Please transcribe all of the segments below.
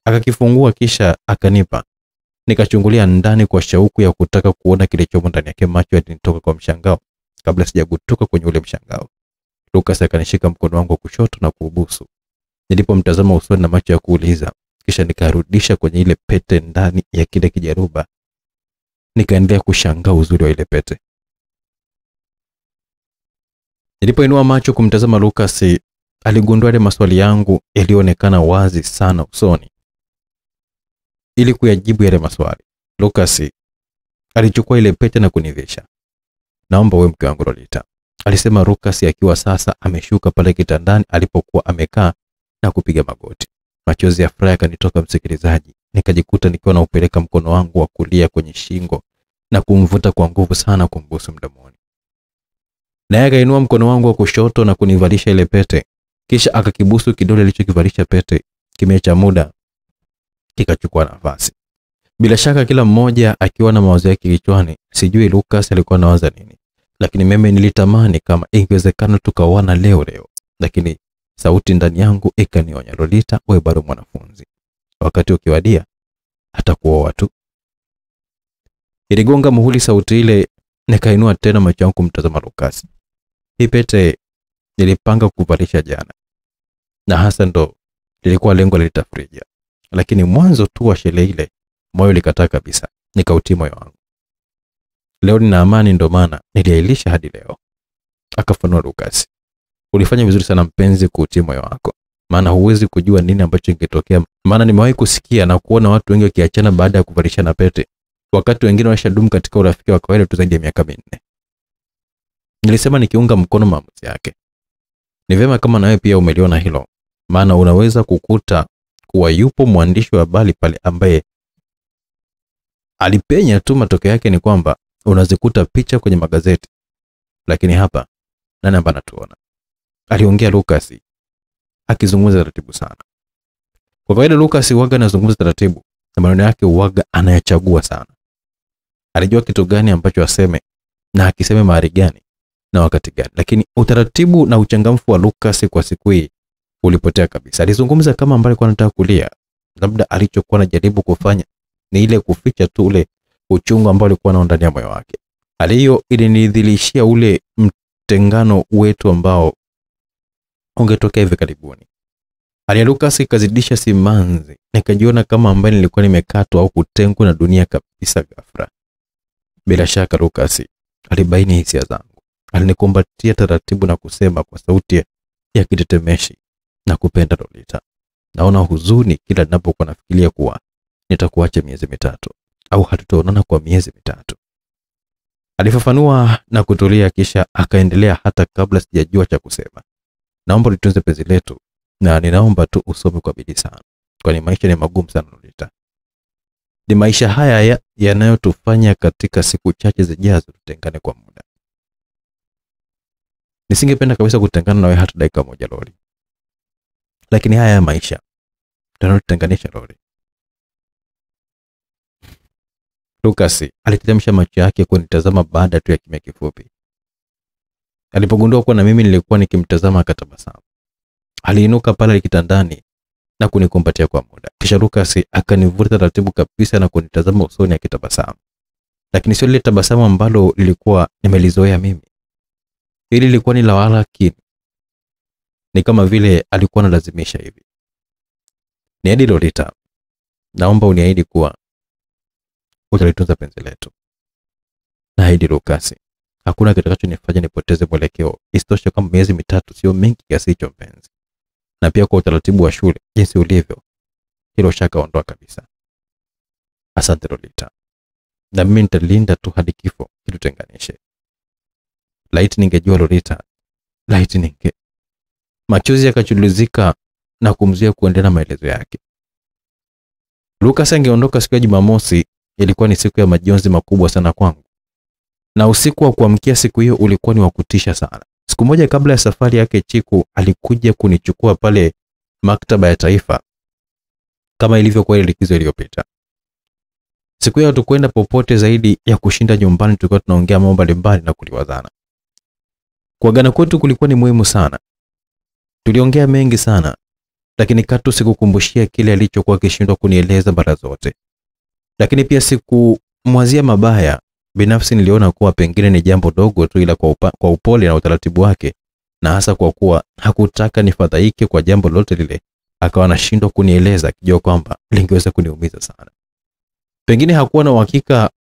Akakifungua kisha akanipa. Nikachungulia ndani kwa shauku ya kutaka kuona kilichomo ndani yake. Macho yalinitoka kwa mshangao kabla sijagutuka kwenye ule mshangao. Lucas akanishika mkono wangu wa kushoto na kuubusu. Nilipomtazama usoni na macho ya kuuliza, kisha nikarudisha kwenye ile pete ndani ya kile kijaruba. Nikaendelea kushangaa uzuri wa ile pete. Nilipoinua macho kumtazama Lucas, aligundua ile maswali yangu yalionekana wazi sana usoni. Ili kuyajibu yale maswali, Lucas alichukua ile pete na kunivisha. Naomba wewe mke wangu Lolita, alisema Lucas akiwa sasa ameshuka pale kitandani alipokuwa amekaa na kupiga magoti. Machozi ya furaha yakanitoka msikilizaji. Nikajikuta nikiwa naupeleka mkono wangu wa kulia kwenye shingo na kumvuta kwa nguvu sana kumbusu mdomoni. Naye akainua mkono wangu wa kushoto na kunivalisha ile pete. Kisha akakibusu kidole alichokivalisha pete. Kimya cha muda kikachukua nafasi. Bila shaka kila mmoja akiwa na mawazo yake kichwani. Sijui Lucas alikuwa anawaza nini, lakini mimi nilitamani kama ingewezekana tukaoana leo. Lakini sauti ndani yangu ikanionya, Lolita, wewe bado mwanafunzi. Wakati ukiwadia atakuoa tu. Iligonga muhuri sauti ile. Nikainua tena macho yangu kumtazama Lucas. Hii pete nilipanga kuvalisha jana, na hasa ndo lilikuwa lengo la litafrija. Lakini mwanzo tu wa sherehe ile moyo likataa kabisa. Nikautii moyo wangu. Leo nina amani, ndo maana niliailisha hadi leo. Akafanua Lucas. Ulifanya vizuri sana mpenzi kuutii moyo wako, maana huwezi kujua nini ambacho kingetokea. Maana nimewahi kusikia na kuona watu wengi wakiachana baada ya kuvalishana pete, wakati wengine washadumu katika urafiki wa kawaida tu zaidi ya miaka 4. Nilisema nikiunga mkono maamuzi yake. Ni vema kama nawe pia umeliona hilo, maana unaweza kukuta kuwa yupo mwandishi wa habari pale ambaye alipenya tu, matokeo yake ni kwamba unazikuta picha kwenye magazeti. Lakini hapa nani ambaye anatuona? Aliongea Lucas akizungumza taratibu sana. Kwa kawaida Lucas huaga anazungumza taratibu na maneno yake huaga anayachagua sana. Alijua kitu gani ambacho aseme na akiseme mahali gani na wakati gani. Lakini utaratibu na uchangamfu wa Lucas kwa siku hii ulipotea kabisa. Alizungumza kama ambaye alikuwa anataka kulia. Labda alichokuwa anajaribu kufanya ni ile kuficha tu ule uchungu ambao alikuwa nao ndani ya moyo wake. Hali hiyo ilinidhilishia ule mtengano wetu ambao ungetokea hivi karibuni. Hali ya Lucas ikazidisha simanzi. Nikajiona kama ambaye nilikuwa nimekatwa au kutengwa na dunia kabisa ghafla. Bila shaka Lucas alibaini hisia zangu. Alinikumbatia taratibu na kusema kwa sauti ya kitetemeshi, na kupenda Lolita. Naona huzuni kila ninapokuwa nafikiria kuwa nitakuacha miezi 3 au hatutaonana kwa miezi 3. Alifafanua na kutulia, kisha akaendelea hata kabla sijajua cha kusema. Naomba litunze penzi letu, na ninaomba tu usome kwa bidii sana, kwani maisha ni magumu sana Lolita. Ni maisha haya yanayotufanya katika siku chache zijazo tutengane kwa muda. Nisingependa kabisa kutengana nawe hata dakika moja Loli. Lakini haya maisha yanayotutenganisha Loli. Lucas alitetemsha macho yake kunitazama baada tu ya kimya kifupi. Alipogundua kuwa na mimi nilikuwa nikimtazama akatabasamu. Aliinuka pale kitandani na kunikumbatia kwa muda. Kisha Lucas akanivuta taratibu kabisa na kunitazama usoni akitabasamu. Lakini sio lile tabasamu ambalo lilikuwa nimelizoea mimi. Hili lilikuwa ni la walakini. Ni kama vile alikuwa analazimisha hivi. Niahidi Lolita, naomba uniahidi kuwa utalitunza penzi letu. Naahidi Lucas, hakuna kitakachonifanya nipoteze mwelekeo. Isitoshe kama miezi 3 sio mingi kiasi hicho mpenzi. Na pia kwa utaratibu wa shule jinsi ulivyo, hilo shaka ondoa kabisa. Asante Lolita. Na mimi nitalinda tu hadi kifo kitutenganishe. Laiti ningejua Lolita, laiti ninge. Machozi yakachulizika na kumzuia kuendelea na maelezo yake. Lucas angeondoka siku ya Jumamosi. Ilikuwa ni siku ya majonzi makubwa sana kwangu. Na usiku wa kuamkia siku hiyo ulikuwa ni wa kutisha sana. Siku moja kabla ya safari yake, Chiku alikuja kunichukua pale maktaba ya taifa kama ilivyokuwa ile likizo iliyopita. Siku hiyo hatukwenda popote zaidi ya kushinda nyumbani, tulikuwa tunaongea mambo mbalimbali na kuliwazana. Kuagana kwetu kulikuwa ni muhimu sana. Tuliongea mengi sana, lakini katu sikukumbushia kile alichokuwa akishindwa kunieleza mara zote. Lakini pia sikumwazia mabaya. Binafsi niliona kuwa pengine ni jambo dogo tu, ila kwa upole na utaratibu wake, na hasa kwa kuwa hakutaka nifadhaike kwa jambo lote lile, akawa anashindwa kunieleza akijua kwamba lingeweza kuniumiza sana. Pengine hakuwa na uhakika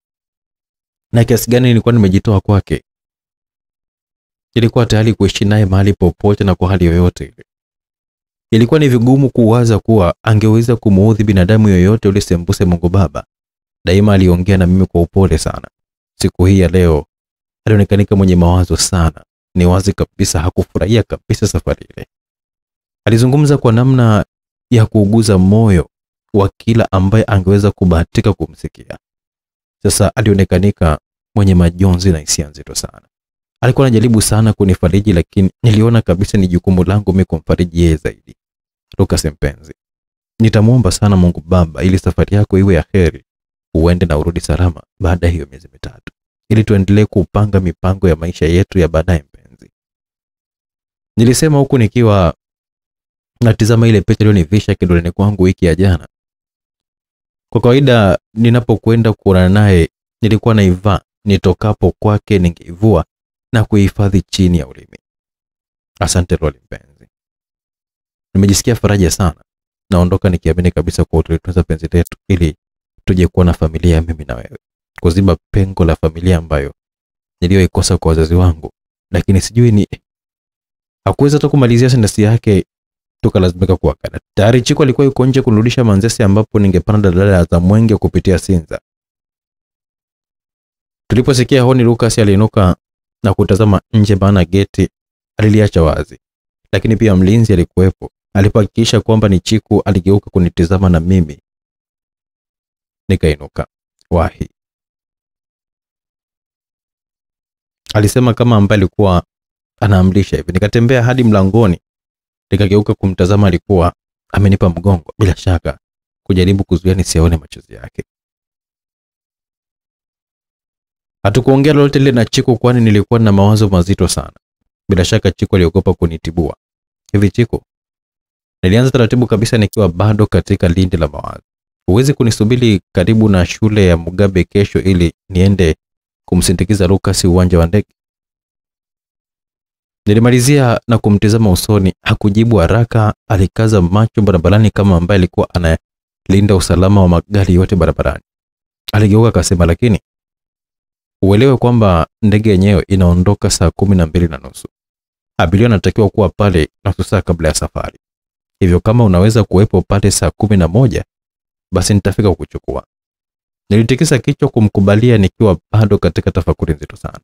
na kiasi gani nilikuwa nimejitoa kwake. Ilikuwa tayari kuishi naye mahali popote na kwa hali yoyote ile. Ilikuwa ni vigumu kuwaza kuwa angeweza kumuudhi binadamu yoyote yule sembuse Mungu Baba. Daima aliongea na mimi kwa upole sana. Siku hii ya leo alionekana mwenye mawazo sana. Ni wazi kabisa hakufurahia kabisa safari ile. Alizungumza kwa namna ya kuuguza moyo wa kila ambaye angeweza kubahatika kumsikia. Sasa alionekana mwenye majonzi na hisia nzito sana. Alikuwa anajaribu sana kunifariji, lakini niliona kabisa ni jukumu langu mimi kumfariji yeye zaidi. Lucas mpenzi, nitamuomba sana Mungu Baba ili safari yako iwe ya heri, uende na urudi salama baada hiyo miezi mitatu, ili tuendelee kupanga mipango ya maisha yetu ya baadaye mpenzi. Nilisema huku nikiwa natizama ile pete iliyonivisha kidoleni kwangu wiki ya jana. Kwa kawaida ninapokwenda kuonana naye nilikuwa naivaa, nitokapo kwake ningeivua na kuihifadhi chini ya ulimi. Asante Loli mpenzi. Nimejisikia faraja sana. Naondoka nikiamini kabisa kwa utalitunza penzi letu ili tuje kuwa na familia mimi na wewe. Kuziba pengo la familia ambayo niliyoikosa kwa wazazi wangu. Lakini sijui ni hakuweza tu kumalizia sentensi yake, tukalazimika kuagana. Tayari Chiku alikuwa yuko nje kunirudisha Manzese ambapo ningepanda daladala za Mwenge kupitia Sinza. Tuliposikia honi, Lucas aliinuka na kutazama nje, maana geti aliliacha wazi. Lakini pia mlinzi alikuwepo. Alipohakikisha kwamba ni Chiku, aligeuka kunitazama na mimi nikainuka. Wahi, alisema kama ambaye alikuwa anaamrisha hivi. Nikatembea hadi mlangoni, nikageuka kumtazama. Alikuwa amenipa mgongo, bila shaka kujaribu kuzuia nisione machozi yake. Hatukuongea lolote lile na Chiku kwani nilikuwa na mawazo mazito sana. Bila shaka Chiku aliogopa kunitibua. Hivi Chiku, nilianza taratibu kabisa nikiwa bado katika lindi la mawazo. Huwezi kunisubiri karibu na shule ya Mugabe kesho ili niende kumsindikiza Lucas uwanja wa ndege? Nilimalizia na kumtazama usoni. Hakujibu haraka, alikaza macho barabarani kama ambaye alikuwa analinda usalama wa magari yote barabarani. Aligeuka akasema, lakini uelewe kwamba ndege yenyewe inaondoka saa 12:30. Abiria anatakiwa kuwa pale nusu saa kabla ya safari. Hivyo kama unaweza kuwepo pale saa 11, basi nitafika kukuchukua. Nilitikisa kichwa kumkubalia nikiwa bado katika tafakuri nzito sana.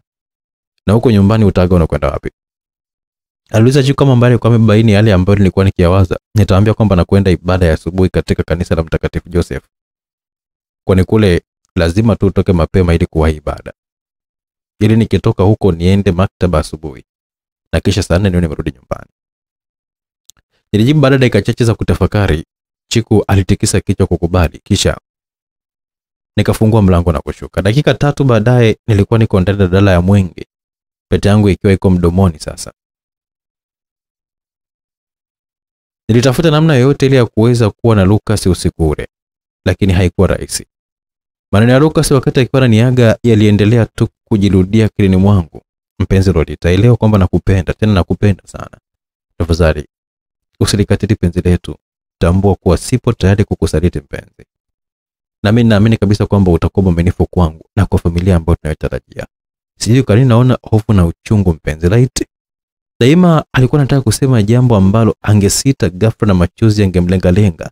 Na huko nyumbani utaga unakwenda wapi? Aliuliza Chiku kama mbali kwa mabaini yale ambayo nilikuwa nikiyawaza. Nitaambia kwamba nakwenda ibada ya asubuhi katika kanisa la Mtakatifu Joseph. Kwani kule lazima tu utoke mapema ili kuwahi ibada. Ili nikitoka huko niende maktaba asubuhi na kisha saa 4 niwe nimerudi nyumbani. Nilijibu baada ya dakika chache za kutafakari. Chiku alitikisa kichwa kukubali, kisha nikafungua mlango na kushuka. Dakika 3 baadaye nilikuwa niko ndani ya daladala ya Mwenge, pete yangu ikiwa iko mdomoni sasa. Nilitafuta namna yoyote ile ya kuweza kuwa na Lucas usiku ule, lakini haikuwa rahisi. Maneno ya Lucas wakati akiwa ananiaga yaliendelea tu kujirudia akilini mwangu. Mpenzi Lolita, elewa kwamba nakupenda, tena nakupenda sana. Tafadhali usilikatili penzi letu. Tambua kuwa sipo tayari kukusaliti mpenzi. Na mimi naamini kabisa kwamba utakuwa mwaminifu kwangu na kwa familia ambayo tunayotarajia. Sijui kwa nini naona hofu na uchungu mpenzi. Right? Daima alikuwa anataka kusema jambo ambalo angesita, ghafla na machozi yangemlenga.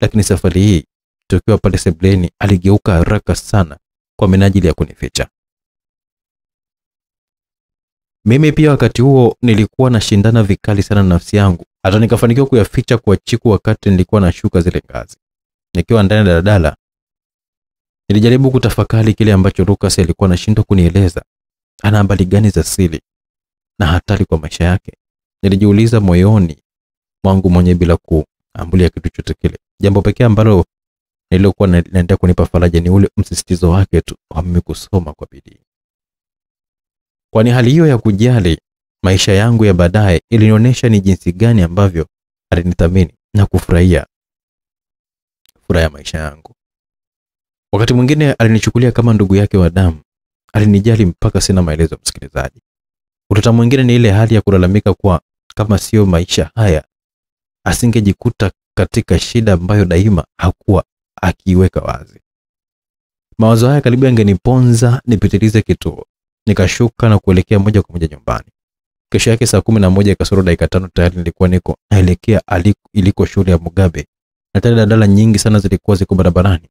Lakini safari hii tukiwa pale sebleni aligeuka haraka sana kwa minajili ya kunificha. Mimi pia wakati huo nilikuwa nashindana vikali sana na nafsi yangu. Hata nikafanikiwa kuyaficha kwa Chiku wakati nilikuwa nashuka zile ngazi. Nikiwa ndani ya daladala nilijaribu kutafakari kile ambacho Lucas alikuwa anashindwa kunieleza. Ana habari gani za siri na hatari kwa maisha yake? Nilijiuliza moyoni mwangu mwenye bila kuambulia kitu chochote kile. Jambo pekee ambalo nililokuwa naendelea kunipa faraja ni ule msisitizo wake tu wa mimi kusoma kwa bidii. Kwani hali hiyo ya kujali maisha yangu ya baadaye ilinionyesha ni jinsi gani ambavyo alinithamini na kufurahia maisha yangu. Wakati mwingine alinichukulia kama ndugu yake wa damu. Alinijali mpaka sina maelezo, msikilizaji. Utata mwingine ni ile hali ya kulalamika kwa kama sio maisha haya asingejikuta katika shida ambayo daima hakuwa akiiweka wazi. Mawazo haya karibu yangeniponza nipitilize kituo. Nikashuka na kuelekea moja kwa moja nyumbani. Kesho yake saa 11 kasoro dakika 5 tayari nilikuwa niko naelekea iliko shule ya Mugabe. Na tayari daladala nyingi sana zilikuwa ziko barabarani.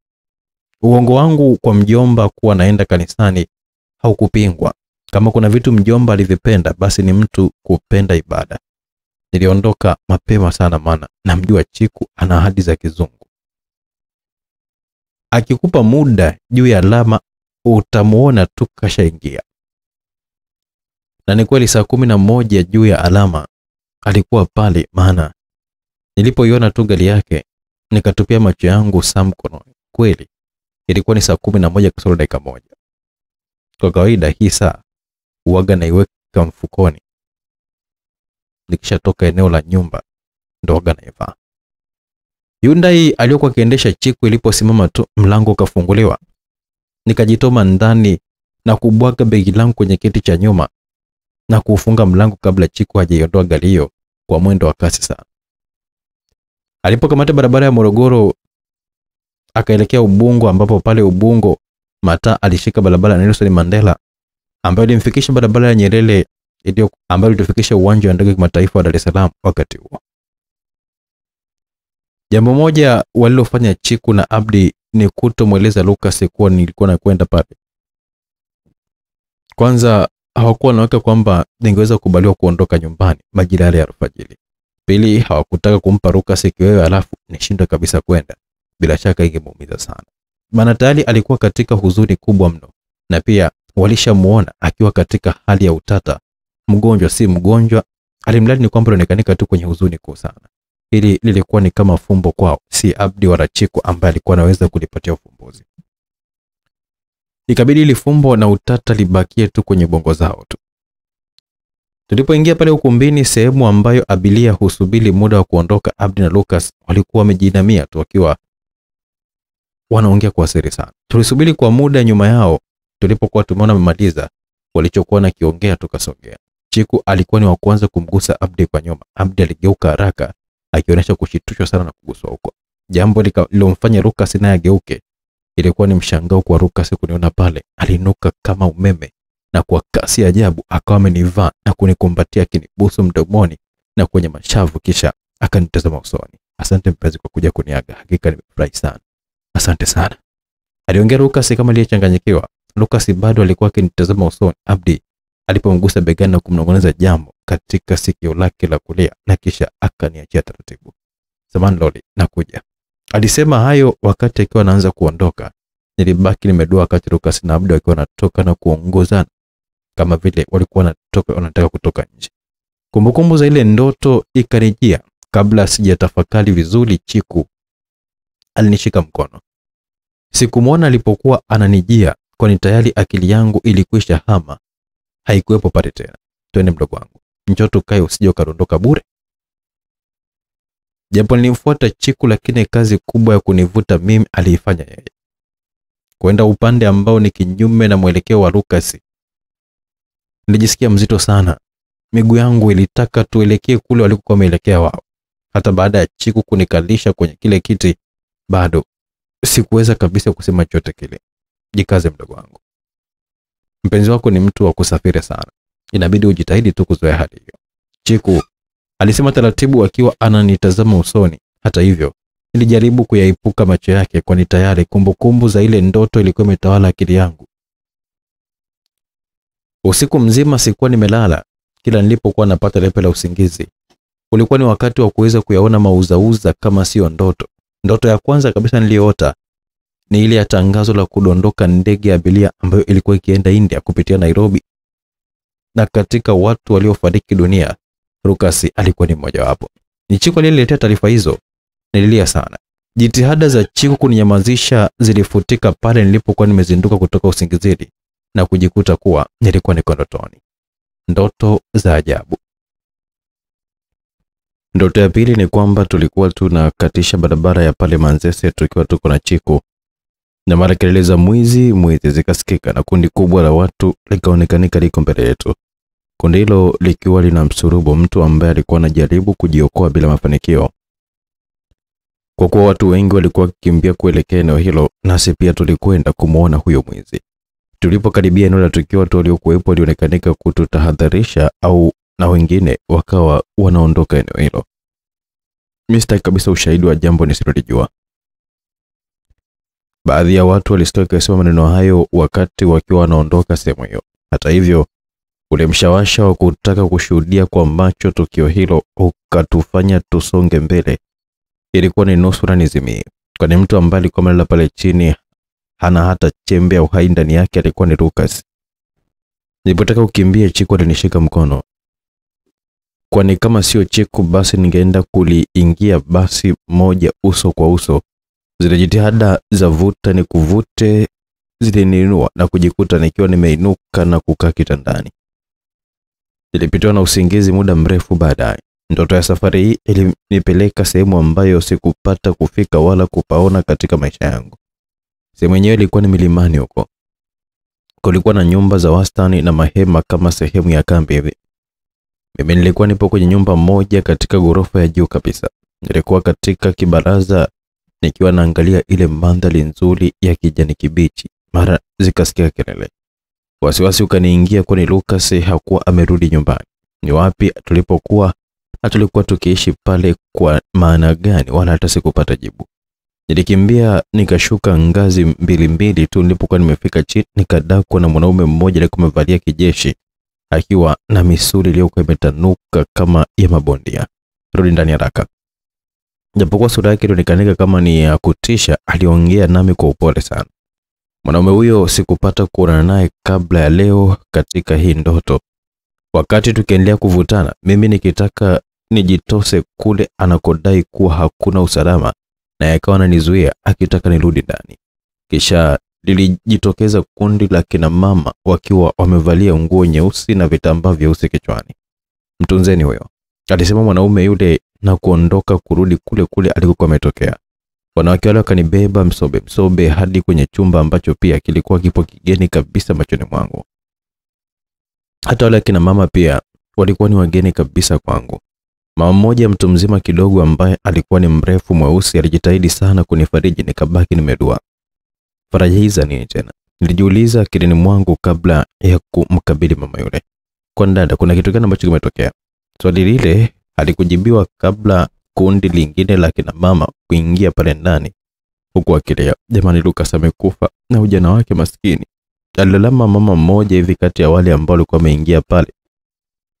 Uongo wangu kwa mjomba kuwa naenda kanisani haukupingwa. Kama kuna vitu mjomba alivipenda, basi ni mtu kupenda ibada. Niliondoka mapema sana, maana namjua Chiku ana ahadi za kizungu. Akikupa muda juu ya alama utamuona tu kashaingia. Na ni kweli saa 11 juu ya alama alikuwa pale, maana nilipoiona tu gari yake nikatupia macho yangu saa mkononi. Kweli ilikuwa ni saa 11 kasoro dakika 1. Kwa kawaida hii saa huaga naiweka mfukoni nikishatoka eneo la nyumba, ndo huaga naivaa. Hyundai aliyokuwa akiendesha Chiku iliposimama tu mlango ukafunguliwa. Nikajitoma ndani na kubwaga begi langu kwenye kiti cha nyuma na kufunga mlango kabla Chiku hajaiondoa gari hiyo kwa mwendo wa kasi sana. Alipokamata barabara ya Morogoro akaelekea Ubungo, ambapo pale Ubungo Mata alishika barabara ya Nelson Mandela ambayo ilimfikisha barabara ya Nyerere ambayo ilitufikisha uwanja wa ndege wa kimataifa wa Dar es Salaam wakati huo. Jambo moja walilofanya Chiku na Abdi ni kutomweleza Lucas kuwa nilikuwa nakwenda pale. Kwanza hawakuwa wanaweka kwamba ningeweza kukubaliwa kuondoka nyumbani majira ya alfajiri. Pili, hawakutaka kumpa Lucas kiwewe alafu nishindwe kabisa kwenda. Bila shaka ingemuumiza sana. Maana tayari alikuwa katika huzuni kubwa mno, na pia walishamuona akiwa katika hali ya utata. Mgonjwa si mgonjwa, alimradi ni kwamba alionekanika tu kwenye huzuni kuu sana. Hili lilikuwa ni kama fumbo kwao, si Abdi wala Chiku ambaye alikuwa anaweza kulipatia ufumbuzi. Ikabidi ile fumbo na utata libakie tu kwenye bongo zao tu. Tulipoingia pale ukumbini, sehemu ambayo abiria husubiri muda wa kuondoka, Abdi na Lucas walikuwa wamejinamia tu wakiwa wanaongea kwa siri sana. Tulisubiri kwa muda nyuma yao. Tulipokuwa tumeona wamemaliza walichokuwa na kiongea, tukasogea. Chiku alikuwa ni wa kwanza kumgusa Abdi kwa nyuma. Abdi aligeuka haraka akionyesha kushitushwa sana na kuguswa huko. Jambo lilomfanya Lucas naye ageuke. Ilikuwa ni mshangao kwa Lucas kuniona pale. Alinuka kama umeme na kwa kasi ajabu akawa amenivaa na kunikumbatia, kinibusu mdomoni na kwenye mashavu, kisha akanitazama usoni. Asante mpenzi kwa kuja kuniaga. Hakika nimefurahi sana. Asante sana, aliongea Lucas kama aliyechanganyikiwa. Lucas bado alikuwa akinitazama usoni. Abdi alipomgusa begani na kumnong'oneza jambo katika sikio lake la kulia, na kisha akaniachia taratibu. Samahani Loli, nakuja. Alisema hayo wakati akiwa anaanza kuondoka. Nilibaki nimedua wakati Lucas na Abdi wakiwa wanatoka na kuongozana kama vile walikuwa wanataka kutoka nje. Kumbukumbu za ile ndoto ikanijia. Kabla sijatafakari vizuri, Chiku alinishika mkono. Sikumuona alipokuwa ananijia, kwani tayari akili yangu ilikwisha hama. Haikuwepo pale tena. Twende mdogo wangu, njoo tukae, usije ukaondoka bure. Japo nilimfuata Chiku, lakini kazi kubwa ya kunivuta mimi aliifanya yeye. Kwenda upande ambao ni kinyume na mwelekeo wa Lucas. Nilijisikia mzito sana. Miguu yangu ilitaka tuelekee kule walikokuwa wameelekea wao. Hata baada ya Chiku kunikalisha kwenye kile kiti, bado sikuweza kabisa kusema chochote kile. Jikaze mdogo wangu. Mpenzi wako ni mtu wa kusafiri sana. Inabidi ujitahidi tu kuzoea hali hiyo, Chiku alisema taratibu akiwa ananitazama usoni. Hata hivyo, nilijaribu kuyaepuka macho yake, kwani tayari kumbukumbu za ile ndoto ilikuwa imetawala akili yangu. Usiku mzima sikuwa nimelala. Kila nilipokuwa napata lepe la usingizi, ulikuwa ni wakati wa kuweza kuyaona mauzauza kama sio ndoto. Ndoto ya kwanza kabisa niliyoota ni ile ya tangazo la kudondoka ndege ya abiria ambayo ilikuwa ikienda India kupitia Nairobi. Na katika watu waliofariki dunia, Lucas alikuwa ni mmoja wapo. Ni Chiku aliyeniletea taarifa hizo. Nililia sana. Jitihada za Chiku kuninyamazisha zilifutika pale nilipokuwa nimezinduka kutoka usingizini na kujikuta kuwa nilikuwa niko ndotoni. Ndoto za ajabu. Ndoto ya pili ni kwamba tulikuwa tunakatisha barabara ya pale Manzese tukiwa tuko na Chiku, na mara kelele za mwizi zikasikika na kundi kubwa la watu likaonekanika liko mbele yetu. Kundi hilo likiwa linamsurubu mtu ambaye alikuwa anajaribu kujiokoa bila mafanikio. Kwa kuwa watu wengi walikuwa wakikimbia kuelekea eneo hilo, nasi pia tulikwenda kumuona huyo mwizi. Tulipokaribia eneo la tukio, watu waliokuwepo walionekanika kututahadharisha au na wengine wakawa wanaondoka eneo hilo. Mimi kabisa ushahidi wa jambo nisilolijua. Baadhi ya watu walistoka kusema maneno hayo wakati wakiwa wanaondoka sehemu hiyo. Hata hivyo, ule mshawasha wa kutaka kushuhudia kwa macho tukio hilo ukatufanya tusonge mbele. Ilikuwa ni nusura nizimie, kwani mtu ambaye alikuwa amelala pale chini hana hata chembe ya uhai ndani yake alikuwa ni Lucas. Nilipotaka kukimbia, Chiku alinishika mkono. Kwani kama sio Chiku basi ningeenda kuliingia basi moja uso kwa uso. Zile jitihada za vuta ni kuvute zilininua na kujikuta nikiwa nimeinuka na kukaa kitandani. Nilipitwa na usingizi muda mrefu baadaye. Ndoto ya safari hii ilinipeleka sehemu ambayo sikupata kufika wala kupaona katika maisha yangu. Sehemu yenyewe ilikuwa ni milimani huko. Kulikuwa na nyumba za wastani na mahema kama sehemu ya kambi hivi. Mimi nilikuwa nipo kwenye nyumba moja katika ghorofa ya juu kabisa. Nilikuwa katika kibaraza nikiwa naangalia ile mandhari nzuri ya kijani kibichi. Mara zikasikia kelele. Wasiwasi ukaniingia, kwani Lucas hakuwa amerudi nyumbani. Ni wapi tulipokuwa na tulikuwa tukiishi pale kwa maana gani, wala hata sikupata jibu. Nilikimbia nikashuka ngazi mbili tu. Nilipokuwa nimefika chini, nikadakwa na mwanaume mmoja aliyekuwa amevalia kijeshi akiwa na misuli iliyokuwa imetanuka kama ya mabondia. Rudi ndani haraka. Japokuwa sura yake ilionekana kama ni ya kutisha, aliongea nami kwa upole sana. Mwanaume huyo sikupata kuonana naye kabla ya leo katika hii ndoto. Wakati tukiendelea kuvutana, mimi nikitaka nijitose kule anakodai kuwa hakuna usalama, na yakawa ananizuia akitaka nirudi ndani. Kisha lilijitokeza kundi la kina mama wakiwa wamevalia nguo nyeusi na vitambaa vyeusi kichwani. Mtunzeni huyo, alisema mwanaume yule, na kuondoka kurudi kule alikokuwa ametokea. Wanawake wale wakanibeba msobe hadi kwenye chumba ambacho pia kilikuwa kipo kigeni kabisa machoni mwangu. Hata wale kina mama pia walikuwa ni wageni kabisa kwangu. Mama mmoja mtu mzima kidogo ambaye alikuwa ni mrefu mweusi alijitahidi sana kunifariji, nikabaki nimedua. Faraja hizi nini tena? Nilijiuliza akilini mwangu kabla ya kumkabili mama yule. Kwa dada, kuna kitu gani ambacho kimetokea? Swali lile halikujibiwa kabla kundi lingine la kina mama kuingia pale ndani huku akilia, jamani, Lucas amekufa na ujana wake maskini. Alilalama mama mmoja hivi kati ya wale ambao walikuwa wameingia pale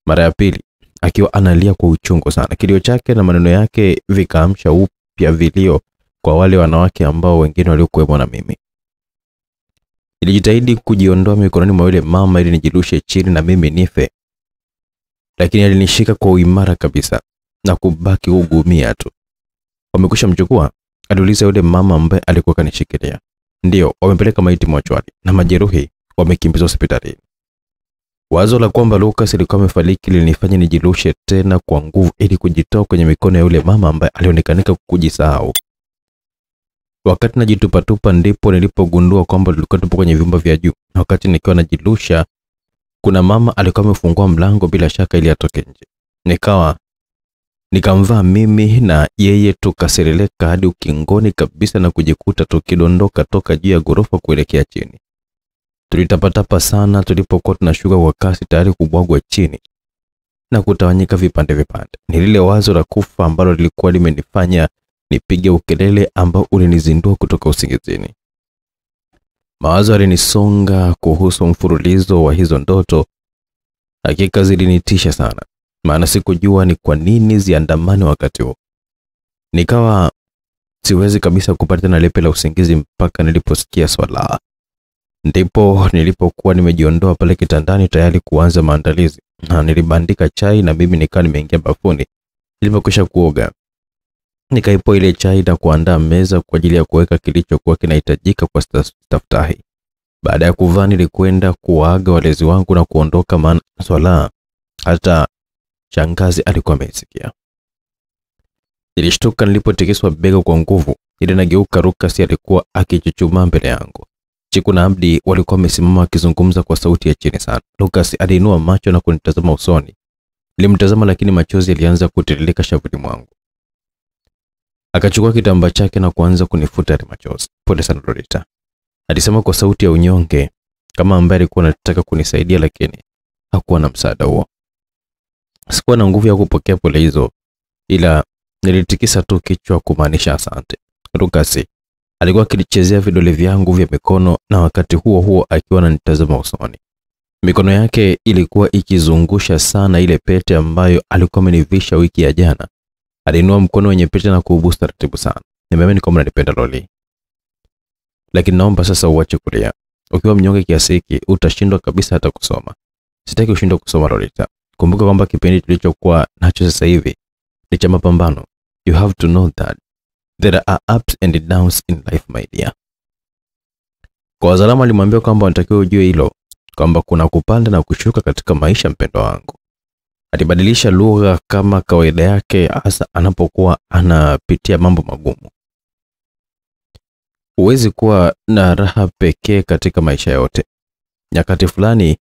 mara ya pili, akiwa analia kwa uchungu sana. Kilio chake na maneno yake vikaamsha upya vilio kwa wale wanawake ambao wengine waliokuwa na mimi. Nilijitahidi kujiondoa mikononi mwa yule mama ili nijirushe chini na mimi nife, lakini alinishika kwa uimara kabisa na kubaki kugumia tu. Wamekwisha mchukua? Aliuliza yule mama ambaye alikuwa kanishikilia. Ndio, wamepeleka maiti mochwari na majeruhi wamekimbizwa hospitalini. Wazo la kwamba Lucas alikuwa amefariki lilinifanya nijirushe tena kwa nguvu ili kujitoa kwenye mikono ya yule mama ambaye alionekanika kujisahau. Wakati najitupa ndipo nilipogundua kwamba tulikuwa tupo kwenye vyumba vya juu. Wakati nikiwa najirusha, kuna mama alikuwa amefungua mlango bila shaka ili atoke nje. Nikamvaa mimi na yeye tukasereleka hadi ukingoni kabisa na kujikuta tukidondoka toka juu ya ghorofa kuelekea chini. Tulitapatapa sana tulipokuwa tunashuka kwa kasi tayari kubwagwa chini na kutawanyika vipande. Ni lile wazo la kufa ambalo lilikuwa limenifanya nipige ukelele ambao ulinizindua kutoka usingizini. Mawazo yalinisonga kuhusu mfululizo wa hizo ndoto. Hakika zilinitisha sana, maana sikujua ni kwa nini ziandamane wakati huo. Nikawa siwezi kabisa kupata tena lepe la usingizi mpaka niliposikia swala. Ndipo nilipokuwa nimejiondoa pale kitandani tayari kuanza maandalizi. Na nilibandika chai na mimi nikawa nimeingia bafuni. Nilipokwisha kuoga, nikaipoa ile chai na kuandaa meza kwa ajili ya kuweka kilichokuwa kinahitajika kwa staftahi. Baada ya kuvaa nilikwenda kuaga walezi wangu na kuondoka, maana swala hata shangazi alikuwa amesikia. Nilishtuka nilipotikiswa bega kwa nguvu. Ili nageuka, Lucas alikuwa akichuchumaa mbele yangu. Chiku na Abdi walikuwa wamesimama wakizungumza kwa sauti ya chini sana. Lucas aliinua macho na kunitazama usoni. Nilimtazama lakini machozi yalianza kutiririka shavuni mwangu. Akachukua kitambaa chake na kuanza kunifuta yale machozi. Pole sana Lolita, alisema kwa sauti ya unyonge, kama ambaye alikuwa anataka kunisaidia lakini hakuwa na msaada huo. Sikuwa na nguvu ya kupokea pole hizo, ila nilitikisa tu kichwa kumaanisha asante. Lucas alikuwa akinichezea vidole vyangu vya mikono na wakati huo huo akiwa ananitazama usoni. Mikono yake ilikuwa ikizungusha sana ile pete ambayo alikuwa amenivisha wiki ya jana. Aliinua mkono wenye pete na kuubusu taratibu sana. Nimeamini kwamba unanipenda Loli, lakini naomba sasa uache kulia. Ukiwa mnyonge kiasi hiki utashindwa kabisa hata kusoma. Sitaki ushindwe kusoma Lolita. Kumbuka kwamba kipindi tulichokuwa nacho sasa hivi ni cha mapambano. You have to know that there are ups and downs in life my dear. Kwa Wazalama alimwambia kwamba unatakiwa ujue hilo, kwamba kuna kupanda na kushuka katika maisha mpendwa wangu. Alibadilisha lugha kama kawaida yake hasa anapokuwa anapitia mambo magumu. Huwezi kuwa na raha pekee katika maisha yote. Nyakati fulani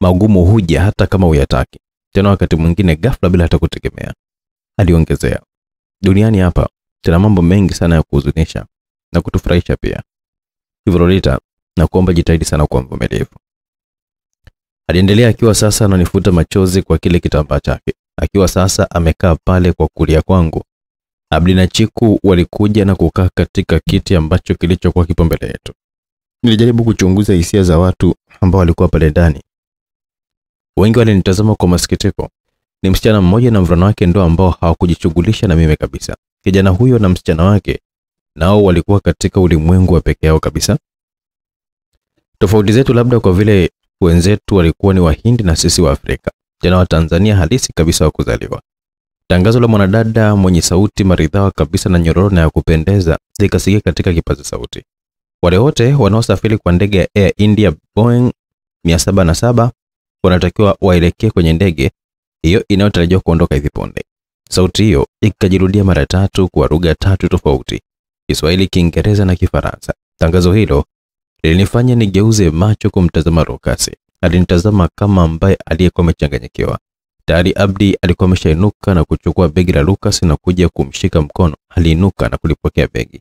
magumu huja hata kama uyataki. Tena wakati mwingine ghafla bila hata kutegemea. Aliongezea, duniani hapa tuna mambo mengi sana ya kuhuzunisha na kutufurahisha pia. Hivyo Lolita, nakuomba jitahidi sana kuwa mvumilivu. Aliendelea akiwa sasa ananifuta machozi kwa kile kitambaa chake. Akiwa sasa amekaa pale kwa kulia kwangu. Abdi na Chiku walikuja na kukaa katika kiti ambacho kilichokuwa kipo mbele yetu. Nilijaribu kuchunguza hisia za watu ambao walikuwa pale ndani. Wengi walinitazama kwa masikitiko. Ni msichana mmoja na mvulana wake ndio ambao hawakujishughulisha na mimi kabisa. Kijana huyo na msichana wake nao walikuwa katika ulimwengu wa peke yao kabisa. Tofauti zetu labda kwa vile wenzetu walikuwa ni Wahindi na sisi wa Afrika, tena wa Tanzania halisi kabisa wa kuzaliwa. Tangazo la mwanadada mwenye sauti maridhawa kabisa na nyororo na ya kupendeza likasikika katika kipaza sauti. Wale wote wanaosafiri kwa ndege ya Air India Boeing 707 wanatakiwa waelekee kwenye ndege hiyo inayotarajiwa kuondoka hivi punde. Sauti hiyo ikajirudia mara 3 kwa lugha 3 tofauti: Kiswahili, Kiingereza na Kifaransa. Tangazo hilo lilinifanya nigeuze macho kumtazama Lucas. Alinitazama kama ambaye aliyekuwa amechanganyikiwa. Tayari Abdi alikuwa ameshainuka na kuchukua begi la Lucas na kuja kumshika mkono. Aliinuka na kulipokea begi.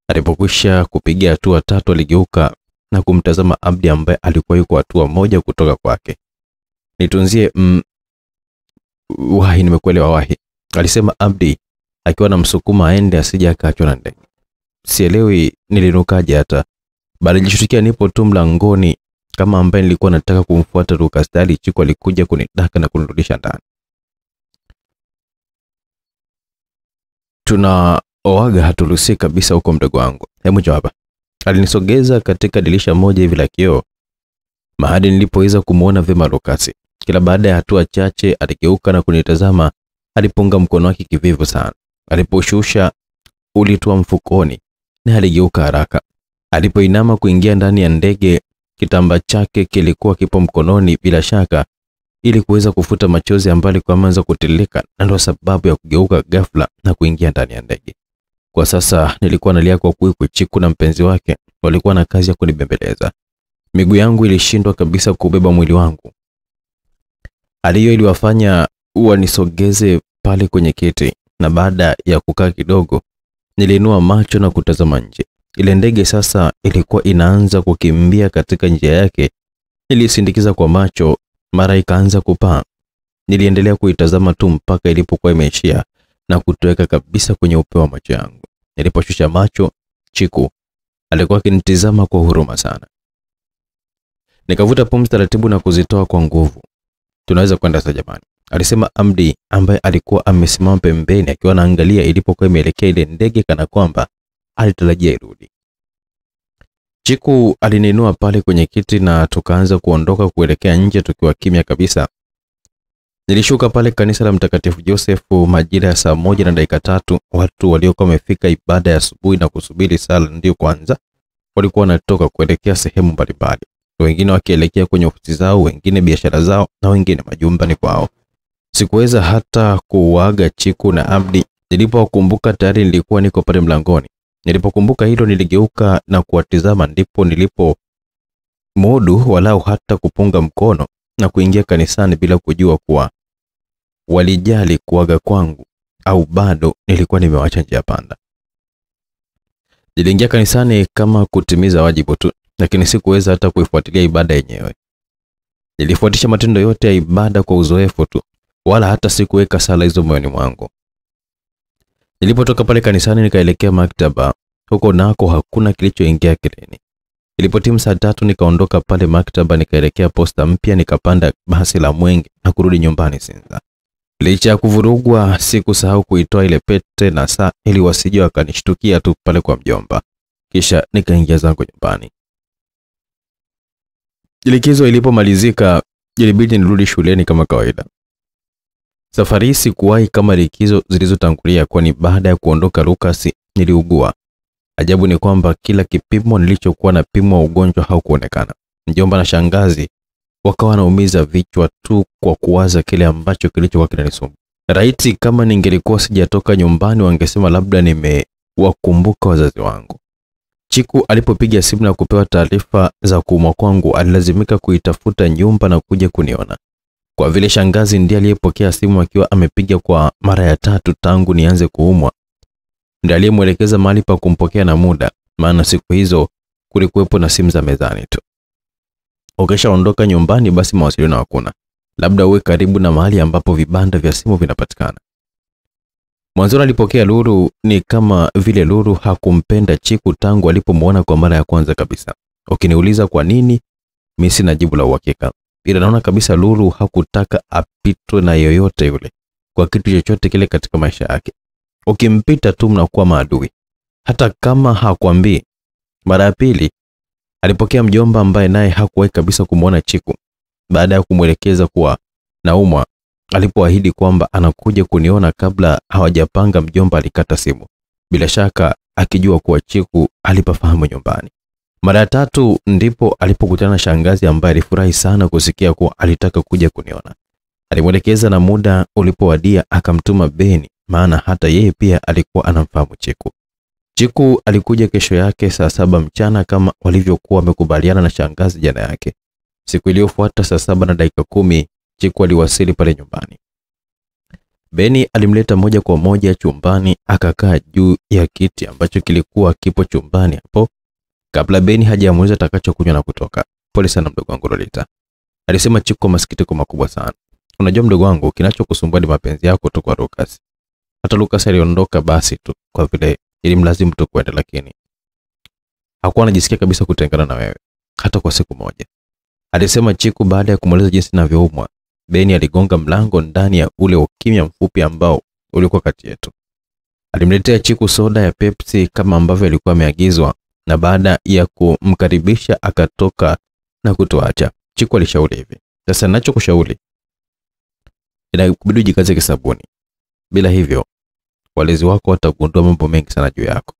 Alipokwisha kupiga hatua 3 aligeuka na kumtazama Abdi ambaye alikuwa yuko hatua moja kutoka kwake. Nitunzie wahi, nimekuelewa wahi, alisema Abdi akiwa na msukuma aende asije akaachwa na ndege. Sielewi nilinukaje hata, bali nilishutukia nipo tu mlangoni kama ambaye nilikuwa nataka kumfuata Lucas. Tayari Chiku alikuja kunidaka na kunirudisha ndani. Tuna oaga haturuhusi kabisa huko mdogo wangu. Hebu njoo hapa. Alinisogeza katika dirisha moja hivi la kioo mahali nilipoweza kumuona vema Lucas. Kila baada ya hatua chache aligeuka na kunitazama. Alipunga mkono wake kivivu sana. Aliposhusha ulitua mfukoni na aligeuka haraka. Alipoinama kuingia ndani ya ndege, kitambaa chake kilikuwa kipo mkononi bila shaka ili kuweza kufuta machozi ambayo alikuwa ameanza kutiririka, na ndio sababu ya kugeuka ghafla na kuingia ndani ya ndege. Kwa sasa nilikuwa nalia kwa kuiku. Chiku na mpenzi wake walikuwa na kazi ya kunibembeleza. Miguu yangu ilishindwa kabisa kubeba mwili wangu. Hali hiyo iliwafanya wanisogeze pale kwenye kiti, na baada ya kukaa kidogo niliinua macho na kutazama nje. Ile ndege sasa ilikuwa inaanza kukimbia katika njia yake. Nilisindikiza kwa macho, mara ikaanza kupaa. Niliendelea kuitazama tu mpaka ilipokuwa imeishia na kutoweka kabisa kwenye upeo wa macho yangu. Niliposhusha macho, Chiku alikuwa akinitazama kwa huruma sana. Nikavuta pumzi taratibu na kuzitoa kwa nguvu. Tunaweza kwenda sasa jamani, alisema Abdi ambaye alikuwa amesimama pembeni akiwa anaangalia ilipokuwa imeelekea ile ndege kana kwamba alitarajia irudi. Chiku alininua pale kwenye kiti na tukaanza kuondoka kuelekea nje tukiwa kimya kabisa. Nilishuka pale kanisa la Mtakatifu Josefu majira ya saa 1:03. Watu waliokuwa wamefika ibada ya asubuhi na kusubiri sala ndio kwanza walikuwa wanatoka kuelekea sehemu mbalimbali. Wengine wakielekea kwenye ofisi zao, wengine biashara zao na wengine majumbani kwao. Sikuweza hata kuaga Chiku na Abdi Nilipokumbuka tayari nilikuwa niko pale mlangoni. Nilipokumbuka hilo niligeuka na kuwatizama, ndipo nilipo mudu walau hata kupunga mkono na kuingia kanisani bila kujua kuwa walijali kuaga kwangu au bado nilikuwa nimewacha njia panda. Niliingia kanisani kama kutimiza wajibu tu, lakini sikuweza hata kuifuatilia ibada yenyewe. Nilifuatisha matendo yote ya ibada kwa uzoefu tu, wala hata sikuweka sala hizo moyoni mwangu. Nilipotoka pale kanisani nikaelekea maktaba, huko nako hakuna kilichoingia akilini. Ilipotimu saa 3 nikaondoka pale maktaba nikaelekea posta mpya, nikapanda basi la Mwenge na kurudi nyumbani Sinza. Licha ya kuvurugwa, sikusahau kuitoa ile pete na saa ili wasije wakanishtukia tu pale kwa mjomba. Kisha nikaingia zangu nyumbani. Likizo ilipomalizika, ilibidi nirudi shuleni kama kawaida. Safari sikuwahi kama likizo zilizotangulia, kwani baada ya kuondoka Lucas niliugua. Ajabu ni kwamba kila kipimo nilichokuwa na pimwa ugonjwa haukuonekana. Mjomba na shangazi wakawa wanaumiza vichwa tu kwa kuwaza kile ambacho kilichokuwa kinanisumbua. Raiti kama ningelikuwa sijatoka nyumbani wangesema labda nimewakumbuka wazazi wangu. Chiku alipopiga simu na kupewa taarifa za kuumwa kwangu, alilazimika kuitafuta nyumba na kuja kuniona. Kwa vile shangazi ndiye aliyepokea simu akiwa amepiga kwa mara ya 3 tangu nianze kuumwa, ndiye aliyemwelekeza mahali pa kumpokea na muda, maana siku hizo kulikuwepo na simu za mezani tu. Ukishaondoka nyumbani basi mawasiliano hakuna, labda uwe karibu na mahali ambapo vibanda vya simu vinapatikana. Mwanzo alipokea Lulu ni kama vile Lulu hakumpenda Chiku tangu alipomuona kwa mara ya kwanza kabisa. Ukiniuliza kwa nini, mimi sina jibu la uhakika. Ila naona kabisa Lulu hakutaka apitwe na yoyote yule kwa kitu chochote kile katika maisha yake. Ukimpita tu mnakuwa maadui, hata kama hakwambii. Mara ya pili alipokea mjomba ambaye naye hakuwahi kabisa kumuona Chiku. Baada ya kumwelekeza kuwa naumwa, alipoahidi kwamba anakuja kuniona kabla hawajapanga, mjomba alikata simu, bila shaka akijua kuwa Chiku alipafahamu nyumbani. Mara ya 3 ndipo alipokutana na shangazi ambaye alifurahi sana kusikia kuwa alitaka kuja kuniona. Alimwelekeza na muda ulipowadia akamtuma Beni, maana hata yeye pia alikuwa anamfahamu Chiku. Chiku alikuja kesho yake saa 7 mchana kama walivyokuwa wamekubaliana na shangazi jana yake. Siku iliyofuata saa 7 na dakika 10 Chiku aliwasili pale nyumbani. Beni alimleta moja kwa moja chumbani, akakaa juu ya kiti ambacho kilikuwa kipo chumbani hapo. Kabla Beni hajamuuliza atakachokunywa na kutoka, pole sana mdogo wangu Lolita, alisema Chiku kwa masikitiko makubwa sana. Unajua mdogo wangu, kinachokusumbua ni mapenzi yako tu kwa Lucas. Hata Lucas aliondoka basi tu kwa vile ilimlazimu tu kwenda, lakini hakuwa anajisikia kabisa kutengana na wewe hata kwa siku moja, alisema Chiku baada ya kumueleza jinsi ninavyoumwa. Beni aligonga mlango ndani ya ule ukimya mfupi ambao ulikuwa kati yetu. Alimletea Chiku soda ya Pepsi kama ambavyo alikuwa ameagizwa, na baada ya kumkaribisha akatoka na kutoacha. Chiku alishauri hivi, sasa ninachokushauri inabidi ujikaze kisabuni, bila hivyo walezi wako watagundua mambo mengi sana juu yako.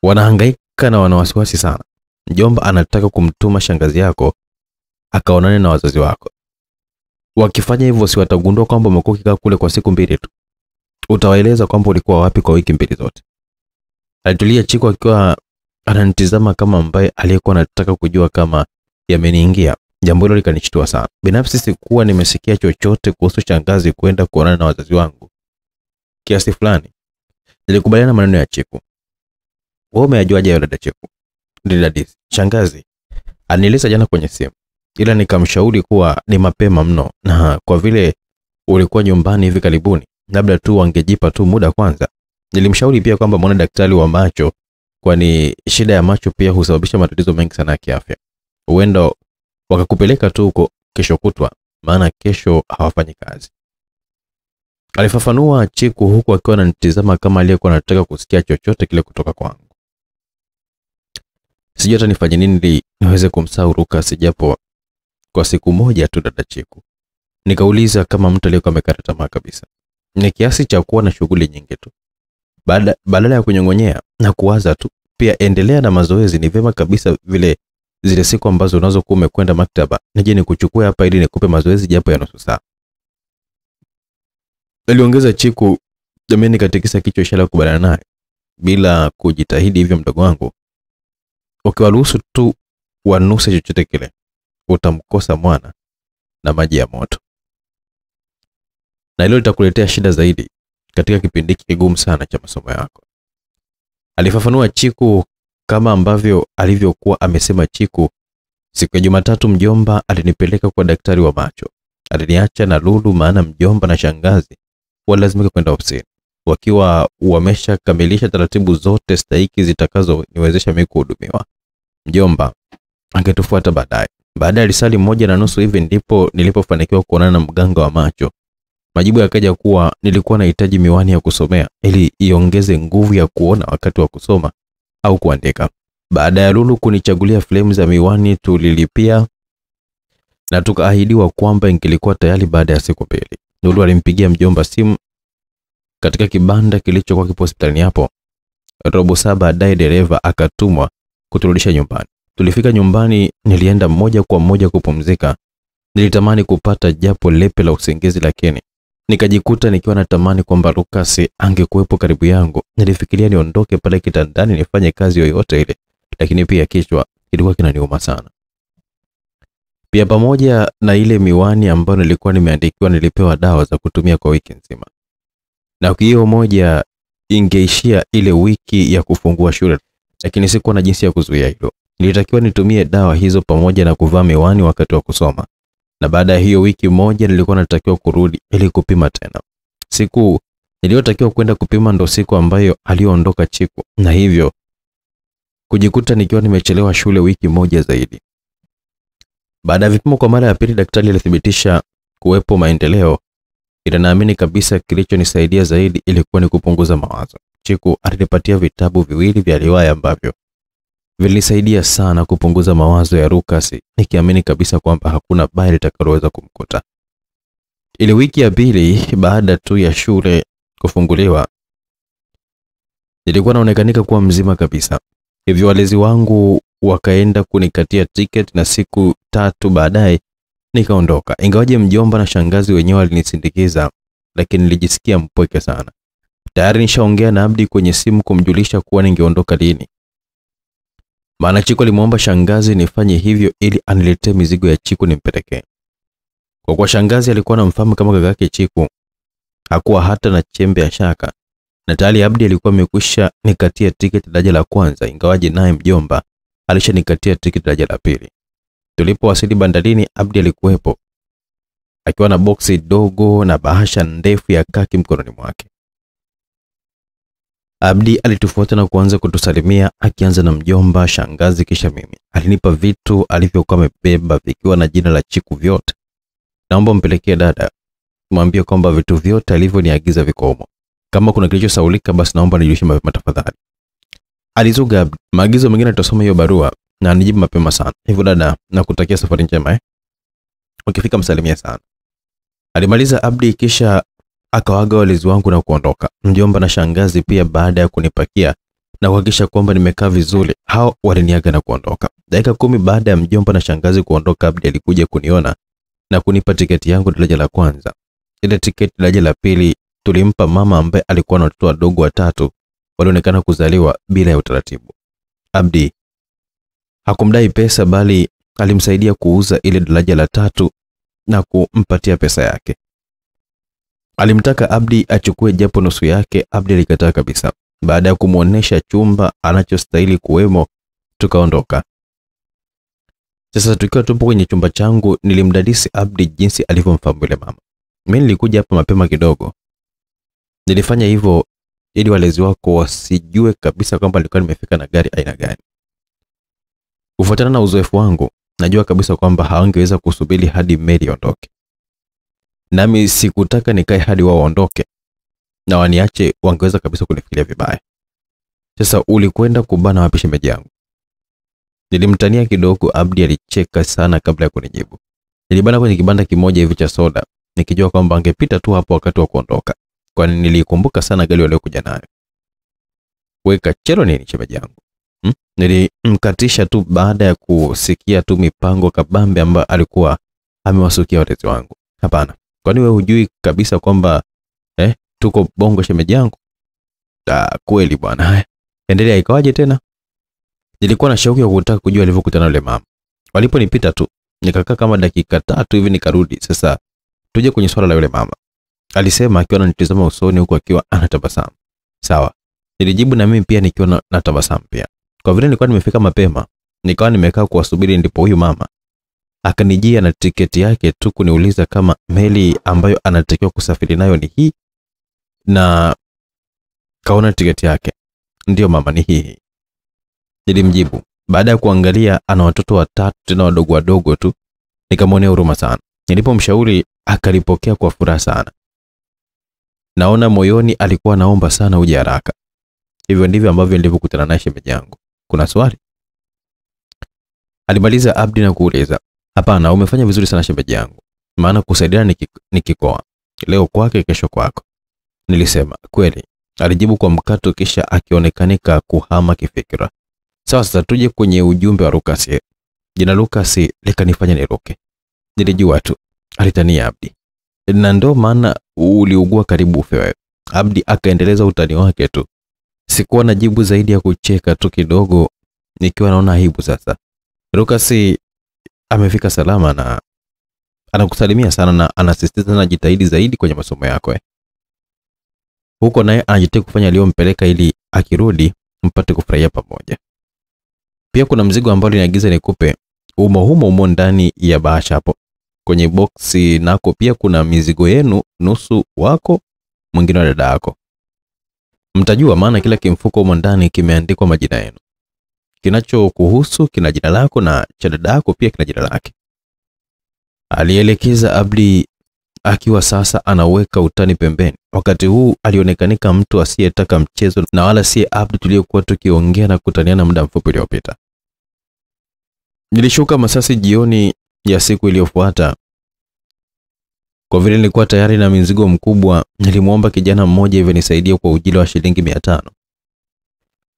Wanahangaika na wana wasiwasi sana. Mjomba anataka kumtuma shangazi yako akaonane na wazazi wako. Wakifanya hivyo si watagundua kwamba umekuwa ukikaa kule kwa siku 2 tu. Utawaeleza kwamba ulikuwa wapi kwa wiki 2 zote. Alitulia Chiku akiwa ananitazama kama ambaye aliyekuwa anataka kujua kama yameniingia. Jambo hilo likanishtua sana. Binafsi sikuwa nimesikia chochote kuhusu shangazi kwenda kuonana na wazazi wangu. Kiasi fulani nilikubaliana na maneno ya Chiku. Wewe umeajuaje yule dada Chiku? Ndidadisi, shangazi anieleza jana kwenye simu, ila nikamshauri kuwa ni mapema mno, na kwa vile ulikuwa nyumbani hivi karibuni, labda tu wangejipa tu muda kwanza. Nilimshauri pia kwamba muone daktari wa macho, kwani shida ya macho pia husababisha matatizo mengi sana ya kiafya. Huenda wakakupeleka tu huko kesho kutwa, maana kesho hawafanyi kazi, alifafanua Chiku huku akiwa ananitazama kama aliyekuwa anataka kusikia chochote kile kutoka kwangu. Sijui hata nifanye nini ili niweze kumsahau Lucas japo kwa siku moja tu dada Chiku. Nikauliza kama mtu aliyekuwa amekata tamaa kabisa. Ni kiasi cha kuwa na shughuli nyingi tu. Badala ya kunyongonyea na kuwaza tu, pia endelea na mazoezi, ni vema kabisa vile zile siku ambazo unazokuwa umekwenda maktaba, nije nikuchukue hapa ili nikupe mazoezi japo ya nusu saa. Aliongeza Chiku Mimi nikatikisa kichwa ishara kubaliana naye. Bila kujitahidi hivyo mdogo wangu, ukiwaruhusu tu wanuse chochote kile, utamkosa mwana na maji ya moto. Na hilo litakuletea shida zaidi katika kipindi kigumu sana cha masomo yako. Alifafanua Chiku kama ambavyo alivyokuwa amesema Chiku. Siku ya Jumatatu mjomba alinipeleka kwa daktari wa macho. Aliniacha na Lulu maana mjomba na shangazi walazimika kwenda ofisini. Wakiwa wameshakamilisha taratibu zote stahiki zitakazo niwezesha mimi kuhudumiwa. Mjomba angetufuata baadaye. Baada ya risali 1:30 hivi ndipo nilipofanikiwa kuonana na mganga wa macho. Majibu yakaja kuwa nilikuwa nahitaji miwani ya kusomea ili iongeze nguvu ya kuona wakati wa kusoma au kuandika. Baada ya Lulu kunichagulia fremu za miwani, tulilipia na tukaahidiwa kwamba ingelikuwa tayari baada ya siku 2. Lulu alimpigia mjomba simu katika kibanda kilichokuwa kipo hospitalini hapo. Robo saa baadaye dereva akatumwa kuturudisha nyumbani. Tulifika nyumbani, nilienda moja kwa moja kupumzika. Nilitamani kupata japo lepe la usingizi, lakini nikajikuta nikiwa natamani kwamba Lucas angekuwepo karibu yangu. Nilifikiria niondoke pale kitandani nifanye kazi yoyote ile, lakini pia kichwa kilikuwa kinaniuma sana. Pia pamoja na ile miwani ambayo nilikuwa nimeandikiwa, nilipewa dawa za kutumia kwa wiki nzima. Na hiyo moja ingeishia ile wiki ya kufungua shule, lakini sikuwa na jinsi ya kuzuia hilo. Nilitakiwa nitumie dawa hizo pamoja na kuvaa miwani wakati wa kusoma. Na baada ya hiyo wiki moja nilikuwa natakiwa kurudi ili kupima tena. Siku niliyotakiwa kwenda kupima ndo siku ambayo aliondoka Chiku, na hivyo kujikuta nikiwa nimechelewa shule wiki moja zaidi. Baada ya vipimo kwa mara ya pili, daktari alithibitisha kuwepo maendeleo, ila naamini kabisa kilichonisaidia zaidi ilikuwa ni kupunguza mawazo. Chiku alinipatia vitabu viwili vya riwaya ambavyo vilisaidia sana kupunguza mawazo ya Lucas, nikiamini kabisa kwamba hakuna baya litakaloweza kumkuta. Ile wiki ya pili baada tu ya shule kufunguliwa, nilikuwa naonekanika kuwa mzima kabisa. Hivyo walezi wangu wakaenda kunikatia ticket na siku 3 baadaye nikaondoka. Ingawaje mjomba na shangazi wenyewe walinisindikiza, lakini nilijisikia mpweke sana. Tayari nishaongea na Abdi kwenye simu kumjulisha kuwa ningeondoka lini. Maana Chiku alimuomba shangazi nifanye hivyo ili aniletee mizigo ya Chiku nimpelekee. Kwa kuwa shangazi alikuwa anamfahamu kama kaka yake Chiku, hakuwa hata na chembe ya shaka. Na tayari Abdi alikuwa amekwisha nikatia tiketi daraja la kwanza, ingawaje naye mjomba alishanikatia tiketi daraja la pili. Tulipowasili bandarini, Abdi alikuwepo akiwa na boksi dogo na bahasha ndefu ya kaki mkononi mwake. Abdi alitufuata na kuanza kutusalimia, akianza na mjomba, shangazi kisha mimi. Alinipa vitu alivyokuwa amebeba vikiwa na jina la Chiku vyote. Naomba mpelekee dada, mwambie kwamba vitu vyote alivyoniagiza viko humo. Kama kuna kilichosaulika basi naomba nijulishe mapema tafadhali. Alizuga Abdi. Maagizo mengine tutasoma hiyo barua na nijibu mapema sana. Hivyo dada, nakutakia safari njema Ukifika msalimia sana. Alimaliza Abdi kisha akawaga walezi wangu na kuondoka. Mjomba na shangazi pia baada ya kunipakia na kuhakikisha kwamba nimekaa vizuri, hao waliniaga na kuondoka. Dakika 10 baada ya mjomba na shangazi kuondoka, Abdi alikuja kuniona na kunipa tiketi yangu daraja la kwanza. Ile tiketi daraja la pili tulimpa mama ambaye alikuwa na watoto wadogo 3 walionekana kuzaliwa bila ya utaratibu. Abdi hakumdai pesa bali alimsaidia kuuza ile daraja la 3 na kumpatia pesa yake. Alimtaka Abdi achukue japo nusu yake. Abdi alikataa kabisa. Baada ya kumuonesha chumba anachostahili kuwemo, tukaondoka. Sasa tukiwa tupo kwenye chumba changu, nilimdadisi Abdi jinsi alivyomfahamu yule mama. Mimi nilikuja hapa mapema kidogo. Nilifanya hivyo ili walezi wako wasijue kabisa kwamba nilikuwa nimefika na gari aina gani. Kufuatana na uzoefu wangu, najua kabisa kwamba hawangeweza kusubiri hadi Mary aondoke. Nami sikutaka nikae hadi wao waondoke na waniache, wangeweza kabisa kunifikiria vibaya. Sasa ulikwenda kubana wapi shemeji yangu? Nilimtania kidogo. Abdi alicheka sana kabla ya kunijibu. Nilibana kwenye kibanda kimoja hivi cha soda, nikijua kwamba angepita tu hapo wakati wa kuondoka, kwani nilikumbuka sana gari waliokuja nayo. Weka chero nini shemeji yangu? Nilimkatisha tu baada ya kusikia tu mipango kabambe ambayo alikuwa amewasukia walezi wangu. Hapana. Kwani wewe hujui kabisa kwamba tuko Bongo shemeji yangu. Kweli bwana. Haya, endelea, ikawaje tena? Nilikuwa na shauku ya kutaka kujua alivyokutana yule mama. Waliponipita tu, nikakaa kama dakika 3 hivi nikarudi. Sasa tuje kwenye swala la yule mama, alisema akiwa ananitazama usoni huku akiwa anatabasamu. Sawa, nilijibu na mimi pia nikiwa na tabasamu pia. Kwa vile nilikuwa nimefika mapema, nikawa nimekaa kuwasubiri, ndipo huyu mama akanijia na tiketi yake tu kuniuliza kama meli ambayo anatakiwa kusafiri nayo ni hii, na kaona tiketi yake. Ndio mama, ni hii, nilimjibu. Baada ya kuangalia ana watoto 3 tena wadogo tu, nikamwonea huruma sana. Nilipomshauri akalipokea kwa furaha sana. Naona moyoni alikuwa anaomba sana uje haraka. Hivyo ndivyo ambavyo nilivyokutana naye shemeji yangu. Kuna swali? Alimaliza Abdi na kuuliza. Hapana, umefanya vizuri sana shemeji yangu. Maana kusaidiana ni kikoa. Leo kwake kesho kwako. Nilisema, kweli. Alijibu kwa mkato kisha akionekanika kuhama kifikra. Sawa, sasa tuje kwenye ujumbe wa Lucas. Jina Lucas likanifanya niruke. Nilijua tu alitania Abdi. Na ndo maana uliugua karibu ufe wewe. Abdi akaendeleza utani wake tu. Sikuwa na jibu zaidi ya kucheka tu kidogo nikiwa naona aibu sasa. Lucas amefika salama na anakusalimia sana na anasisitiza na jitahidi zaidi kwenye masomo yako. Huko naye anajitahidi kufanya aliyompeleka ili akirudi mpate kufurahia pamoja. Pia kuna mzigo ambao ninaagiza nikupe umo ndani ya bahasha hapo. Kwenye boksi nako pia kuna mizigo yenu, nusu wako, mwingine wa dada yako. Mtajua maana kila kimfuko humo ndani kimeandikwa majina yenu. Kinachokuhusu kina jina lako na cha dada yako pia kina jina lake. Alielekeza Abdi akiwa sasa anaweka utani pembeni. Wakati huu alionekanika mtu asiyetaka mchezo na wala si Abdi tuliyokuwa tukiongea na kutaniana muda mfupi uliopita. Nilishuka Masasi jioni ya siku iliyofuata. Kwa vile nilikuwa tayari na mizigo mkubwa, nilimuomba kijana mmoja hivi nisaidie kwa ujira wa shilingi 500.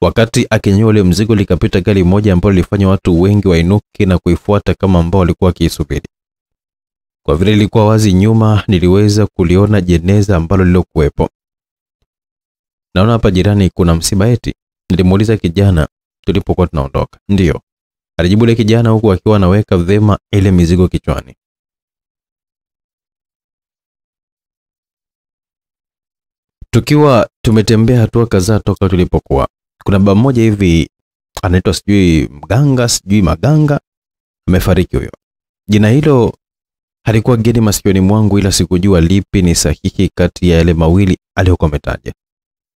Wakati akinyanyua ule mzigo likapita gari moja ambalo lilifanya watu wengi wainuke na kuifuata kama ambao walikuwa kiisubiri. Kwa vile ilikuwa wazi nyuma, niliweza kuliona jeneza ambalo lilokuwepo. Naona hapa jirani kuna msiba eti? Nilimuuliza kijana tulipokuwa tunaondoka. Ndio, alijibu ile kijana huku akiwa anaweka vema ile mizigo kichwani. Tukiwa tumetembea hatua kadhaa toka tulipokuwa, kuna baba mmoja hivi anaitwa sijui Mganga sijui Maganga, amefariki huyo. Jina hilo halikuwa geni masikioni mwangu, ila sikujua lipi ni sahihi kati ya yale mawili aliyokuwa ametaja.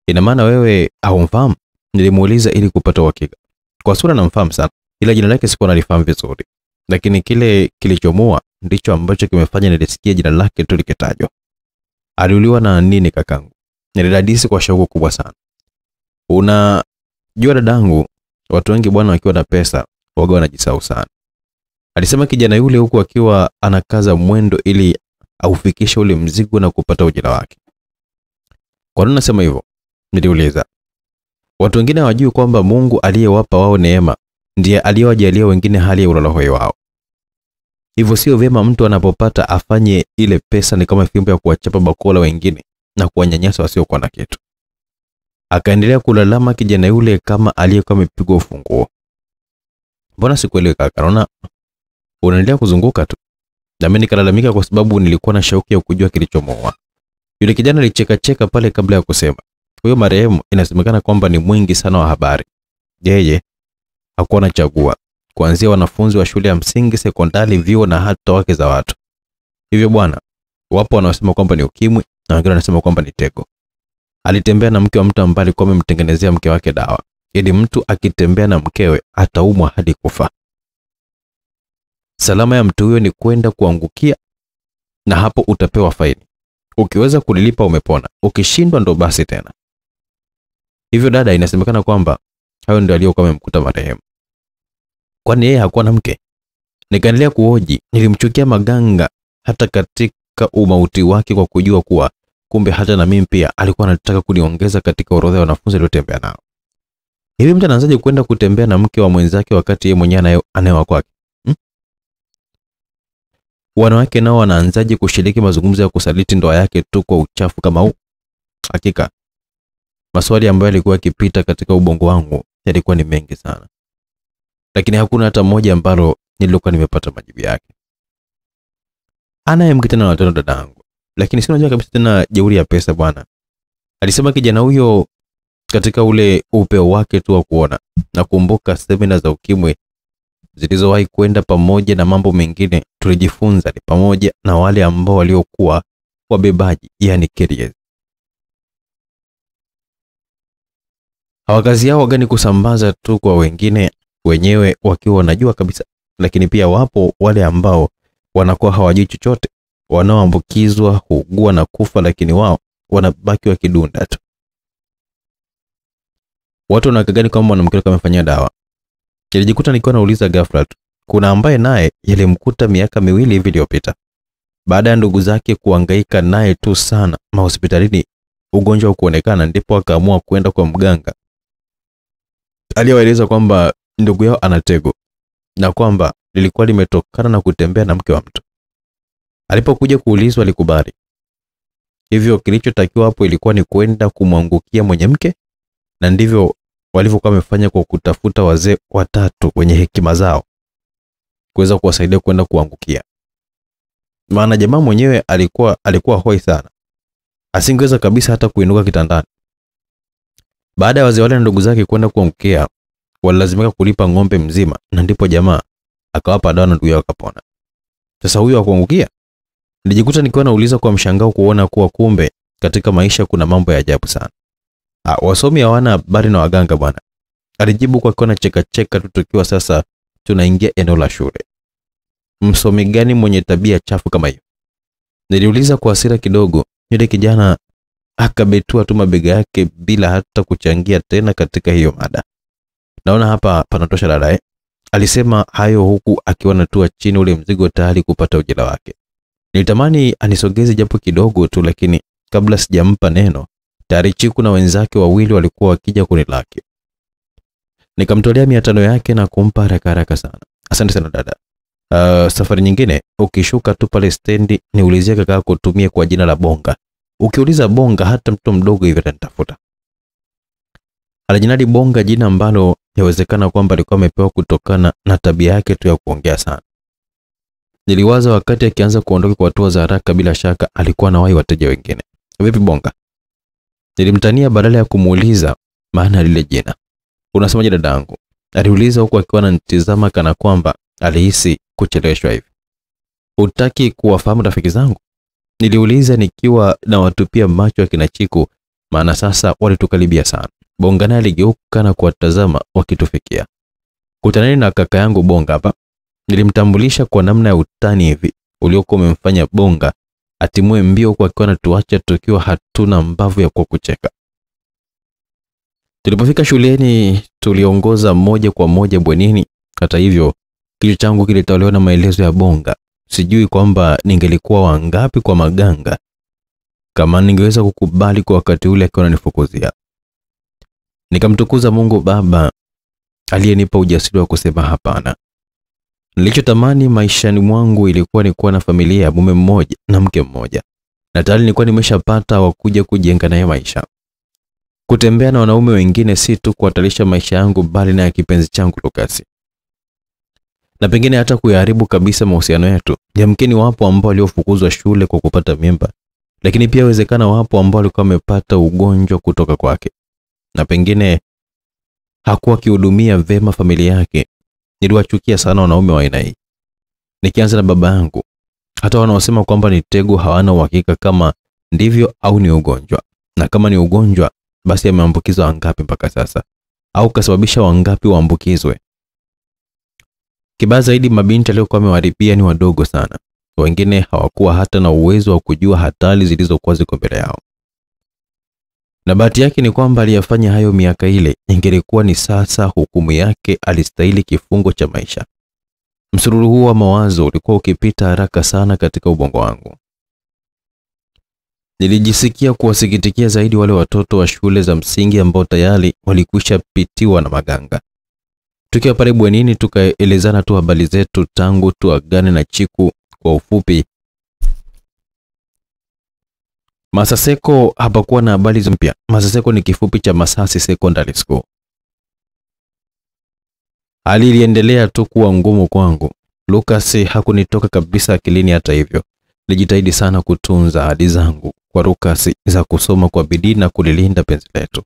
Ina maana wewe haumfahamu? Nilimuuliza ili kupata uhakika. Kwa sura namfahamu sana, ila jina lake sikuwa nalifahamu vizuri. Lakini kile kilichomua ndicho ambacho kimefanya nilisikie jina lake tu likitajwa. Aliuliwa na nini kakangu? Nilidadisi kwa shauku kubwa sana. Unajua dadangu, watu wengi bwana wakiwa na pesa waga wanajisahau sana. Alisema kijana yule huku akiwa anakaza mwendo ili aufikishe ule mzigo na kupata ujira wake. Kwa nini nasema hivyo? Niliuliza. Watu wengine hawajui kwamba Mungu aliyewapa wao neema ndiye aliyewajalia wengine hali ya uroho wao. Hivyo sio vyema mtu anapopata afanye ile pesa ni kama fimbo ya kuwachapa bakola wengine na kuwanyanyasa wasiokuwa na kitu. Akaendelea kulalama kijana yule kama aliyekuwa amepigwa ufunguo. Mbona sikuelewi kaka? Naona unaendelea kuzunguka tu. Na mimi nikalalamika kwa sababu nilikuwa na shauku ya kujua kilichomoa. Yule kijana alicheka pale kabla ya kusema. Huyo marehemu inasemekana kwamba ni mwingi sana wa habari. Yeye hakuwa anachagua, kuanzia wanafunzi wa shule ya msingi, sekondari, vyuo na hata wake za watu. Hivyo bwana, wapo wanaosema kwamba ni ukimwi na wengine wanasema kwamba ni tego. Alitembea na mke wa mtu ambaye alikuwa amemtengenezea mke wake dawa, ili mtu akitembea na mkewe ataumwa hadi kufa. Salama ya mtu huyo ni kwenda kuangukia na hapo utapewa faini. Ukiweza kulilipa umepona, ukishindwa ndo basi tena. Hivyo dada, inasemekana kwamba hayo ndio aliyokuwa amemkuta marehemu. Kwani yeye hakuwa na mke? Nikaendelea kuhoji. Nilimchukia Maganga hata katika umauti wake kwa kujua kuwa kumbe hata na mimi pia alikuwa anataka kuniongeza katika orodha ya wanafunzi waliotembea nao. Hivi mtu anaanzaje kwenda kutembea na mke wa mwenzake wakati yeye mwenyewe anayewa kwake? Wanawake nao wanaanzaje kushiriki mazungumzo ya kusaliti ndoa yake tu kwa uchafu kama huu? Hakika maswali ambayo yalikuwa yakipita katika ubongo wangu yalikuwa ni mengi sana, lakini hakuna hata moja ambalo nilikuwa nimepata majibu yake. Ana mke tena na watoto dadangu, lakini si unajua kabisa tena jeuri ya pesa bwana. Alisema kijana huyo katika ule upeo wake tu wa kuona. Nakumbuka semina za ukimwi zilizowahi kwenda pamoja na mambo mengine tulijifunza ni pamoja na wale ambao waliokuwa wabebaji, yani carriers. Hawakazi yao gani kusambaza tu kwa wengine, wenyewe wakiwa wanajua kabisa, lakini pia wapo wale ambao wanakuwa hawajui chochote, wanaoambukizwa, huugua na kufa, lakini wao wanabaki wakidunda tu. Watu wanakagani kwamba mwanamke amefanyia dawa. Nilijikuta nikiwa nauliza ghafla tu. Kuna ambaye naye yalimkuta miaka 2 hivi iliyopita. Baada ya ndugu zake kuhangaika naye tu sana mahospitalini, ugonjwa kuonekana, ndipo akaamua kwenda kwa mganga. Aliwaeleza kwamba ndugu yao ana tego na kwamba lilikuwa limetokana na kutembea na mke wa mtu. Alipokuja kuulizwa alikubali. Hivyo kilichotakiwa hapo ilikuwa ni kwenda kumwangukia mwenye mke, na ndivyo walivyokuwa wamefanya kwa kutafuta wazee 3 wenye hekima zao kuweza kuwasaidia kwenda kuangukia. Maana jamaa mwenyewe alikuwa hoi sana. Asingeweza kabisa hata kuinuka kitandani. Baada ya wazee wale na ndugu zake kwenda kuangukia, walilazimika kulipa ng'ombe mzima, na ndipo jamaa akawapa dawa na ndugu yao akapona. Sasa huyo akuangukia? Nilijikuta nikiwa nauliza kwa mshangao kuona kuwa kumbe katika maisha kuna mambo ya ajabu sana. Wasomi hawana habari na waganga bwana. Alijibu kwa kuona cheka tu tukiwa sasa tunaingia eneo la shule. Msomi gani mwenye tabia chafu kama hiyo? Niliuliza kwa hasira kidogo. Yule kijana akabetua tu mabega yake bila hata kuchangia tena katika hiyo mada. Naona hapa panatosha dada. Alisema hayo huku akiwa anatua chini ule mzigo tayari kupata ujira wake. Nilitamani anisogeze japo kidogo tu, lakini kabla sijampa neno tayari Chiku na wenzake wawili walikuwa wakija kunilaki. Nikamtolea 500 yake na kumpa haraka sana. Asante sana dada. Safari nyingine ukishuka tu pale stendi niulizie kaka yako tumie kwa jina la Bonga. Ukiuliza Bonga hata mtu mdogo hivi atanitafuta. Alijinadi Bonga, jina ambalo yawezekana kwamba alikuwa amepewa kutokana na tabia yake tu ya kuongea sana. Niliwaza wakati akianza kuondoka kwa hatua za haraka, bila shaka alikuwa anawahi wateja wengine. Vipi Bonga? Nilimtania badala ya kumuuliza maana lile jina. Unasemaje dadangu? Aliuliza huku akiwa ananitazama kana kwamba alihisi kucheleweshwa hivi. Hutaki kuwafahamu rafiki zangu? Niliuliza nikiwa na watupia macho akina Chiku, maana sasa walitukaribia sana. Bonga naye aligeuka na kuwatazama wakitufikia. Kutaneni na kaka yangu Bonga hapa. Nilimtambulisha kwa namna ya utani hivi uliokuwa umemfanya Bonga atimue mbio kwa akiwa anatuacha tukiwa hatuna mbavu ya kucheka. Tulipofika shuleni tuliongoza moja kwa moja bwenini. Hata hivyo kichwa changu kilitolewa na maelezo ya Bonga. Sijui kwamba ningelikuwa wangapi kwa maganga kama ningeweza kukubali kwa wakati ule akiwa ananifukuzia. Nikamtukuza Mungu Baba aliyenipa ujasiri wa kusema hapana. Nilichotamani maishani mwangu ilikuwa ni kuwa na familia ya mume mmoja na mke mmoja. Na tayari nilikuwa nimeshapata wa kuja kujenga naye maisha. Kutembea na wanaume wengine si tu kuhatarisha maisha yangu bali na ya kipenzi changu Lucas. Na pengine hata kuyaharibu kabisa mahusiano yetu. Yamkini wapo ambao waliofukuzwa shule kwa kupata mimba, lakini pia inawezekana wapo ambao walikuwa wamepata ugonjwa kutoka kwake. Na pengine hakuwa akihudumia vema familia yake. Niliwachukia sana wanaume wa aina hii. Nikianza na baba yangu. Hata wanaosema kwamba ni tego hawana uhakika kama ndivyo au ni ugonjwa. Na kama ni ugonjwa, basi ameambukizwa wangapi mpaka sasa? Au kasababisha wangapi waambukizwe? Kibaya zaidi, mabinti aliyokuwa amewaribia ni wadogo sana. Wengine hawakuwa hata na uwezo wa kujua hatari zilizokuwa ziko mbele yao. Na bahati yake ni kwamba aliyafanya hayo miaka ile, ingelikuwa ni sasa hukumu yake, alistahili kifungo cha maisha. Msururu huu wa mawazo ulikuwa ukipita haraka sana katika ubongo wangu. Nilijisikia kuwasikitikia zaidi wale watoto wa shule za msingi ambao tayari walikwisha pitiwa na maganga. Tukiwa pale bwenini tukaelezana tu habari zetu tangu tuagane na Chiku. Kwa ufupi, Masaseko hapakuwa na habari mpya. Masaseko ni kifupi cha Masasi Secondary School. Hali iliendelea tu kuwa ngumu kwangu. Lucas hakunitoka kabisa akilini. Hata hivyo, nilijitahidi sana kutunza ahadi zangu kwa Lucas za kusoma kwa bidii na kulilinda penzi letu.